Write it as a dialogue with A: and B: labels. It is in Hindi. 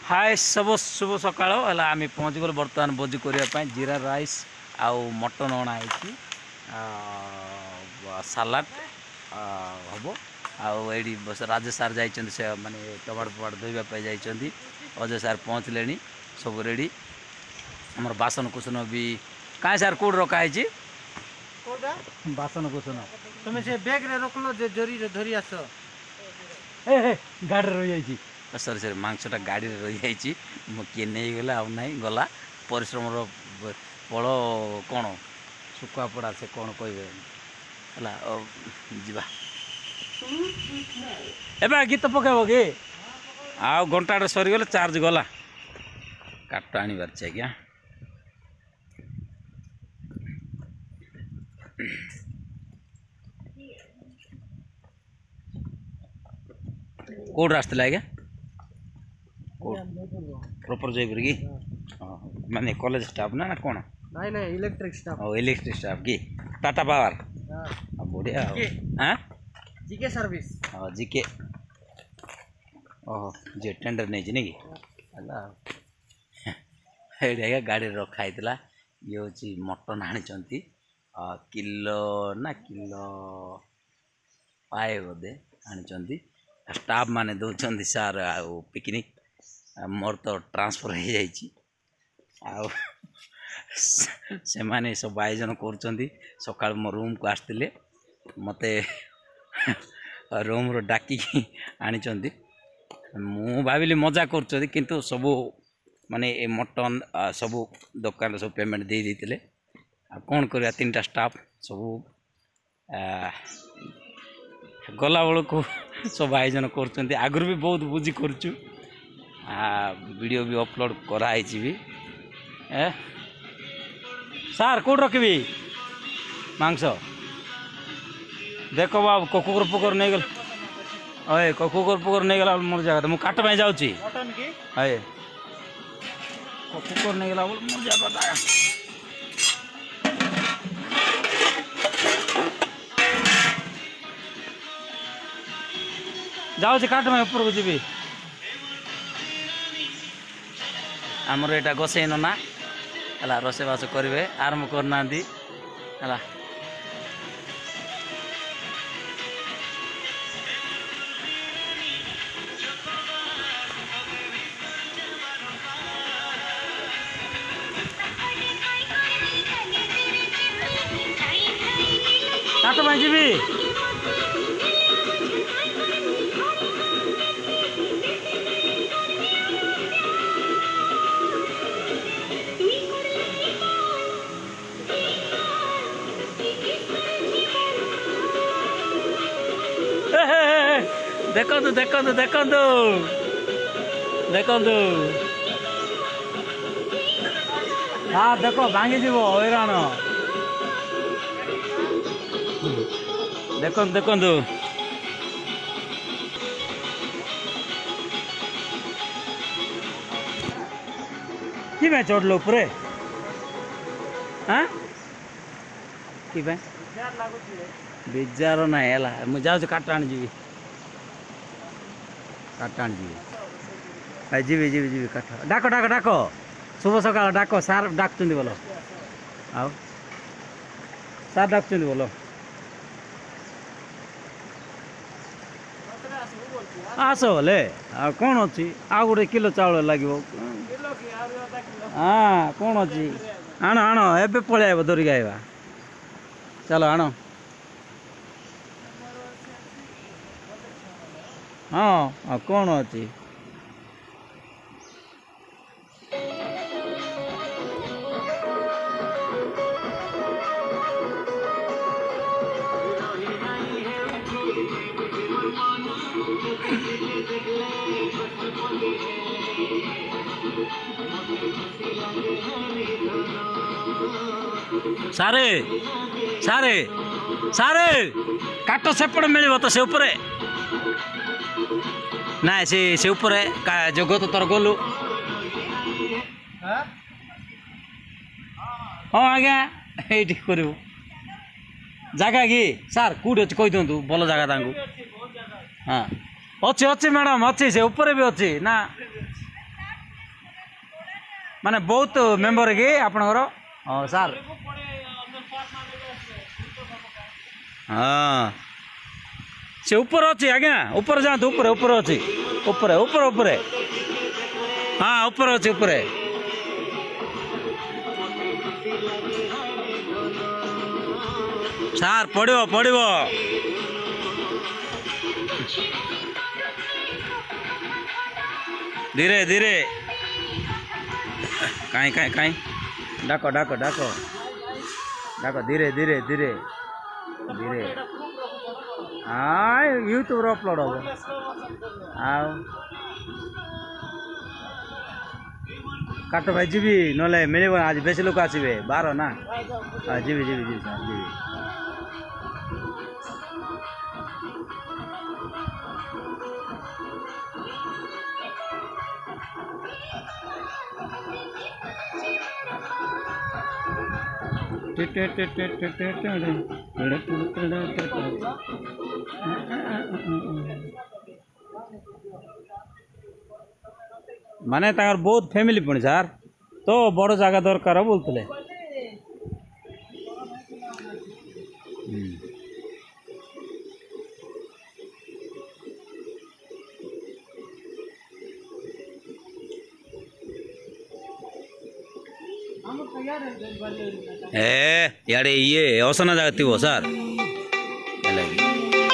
A: हाय सब शुभ सका आम पहुँच गल बर्तमान भोजी करने जीरा राइस आउ मटन अणाई सालाड हम आई राजेश सार जाइए से माने टमाटो फमाटो धोवाई जाइए अजय सार पहुँचले सब रेडी आमर बासन कुसन भी कहाँ सार कौट रखाई बासन कुसन
B: तुम्हें से बैग रे रखलो जे जरी रे धरी आस
A: ए गाड़ी रही जाइए सरी सरी मांसटा गाड़ी रही जाइए किए नहीं गला आ ना गला परिश्रम फल कौन सुखा पड़ा से कौन कहे है एबे गीत पकेब कि आउ घंटाटे सरीगले चार्ज गला काट आनी बार आज्ञा कौट आसला आज्ञा प्रॉपर जयपुर की माने कॉलेज स्टाफ ना कौन
B: नहीं नहीं इलेक्ट्रिक स्टाफ
A: इलेक्ट्रिक स्टाफ की टाटा पावर बढ़िया हाँ
B: जीके सर्विस
A: जीके ओह जे टेंडर नहीं नहीं कि गाड़ी रखाई ये हूँ मटन आनी किलो ना किलो पाए बोधे आनी स्टाफ माने दौरान सार आउ पिकनिक मोर तो ट्रांसफर हो जाए से माने सब आयोजन कर सका मो रूम को आसते मत रूम रो डाकी आनी मु भाविली मजा कर किंतु सबू माने ए मटन सबू दुकान सब पेमेंट दे देते कौन कर 3टा स्टाफ सबू गला बेलू को सब आयोजन कर आगुरी भी बहुत बुझी करुचु वीडियो भी अपलोड कराई भी सार कौट रखी मांस देख बाबू कुकुर पुकुर नहीं गल अरे कुकुर पुकुर नहीं गला मोर जगह मुझे काट में जाऊँ अरे कुकुर नहीं गला मोर जगह जाऊँ काट में ऊपर को जी आमर यहाँ गोसई नना है रोसेबास करेंगे आरंभ करना है काट में जी देखो देखो देखो देखो हाँ देखो भांगी जीव हैरान देखो देखो कि चढ़ल उपरे हाँ कि बेजार ना है मुझे जाऊँ काट आनी जी काट आनी जी जी जी जी काट डाक डाक डाक शुभ सका डाक सार डाक बोल आओ सार डाक बोल आस बोले कौन अच्छी आउ गोटे किलो चाउल लगे हाँ कौन अच्छी आण आण एबे पलैब धरिक आइबा चलो आण हाँ कौन अच्छी सारे सारे सारे काट सेपट मिल तो से उपरे ना से ऊपर जग तो तोर गलु हाँ आज्ञा ये कर जगह कि सार कौटी अच्छे कही दिंतु भल जगह हाँ अच्छे अच्छे मैडम अच्छे से ऊपर भी अच्छी ना माने बहुत मेंबर कि आपणकर हाँ सार हाँ से ऊपर अच्छी आज्ञा ऊपर जातु ऊपर ऊपर अच्छी ऊपर ऊपर ऊपर हाँ ऊपर अच्छी ऊपर सार पड़ो पड़ो धीरे धीरे कहीं कहीं कहीं डाको डाको डाको डाको धीरे धीरे धीरे धीरे हाँ यूट्यूब अपलोड हम काट भाई जीवी ना मिले आज बेस लोक आसवे 12 ना हाँ जीवी जीवी जीवी सर जीवी माने तार बहुत फैमिली पुणी सार तो बड़ जगह दरकार बोलते ए यारे ये अवसना जगह थी वो सार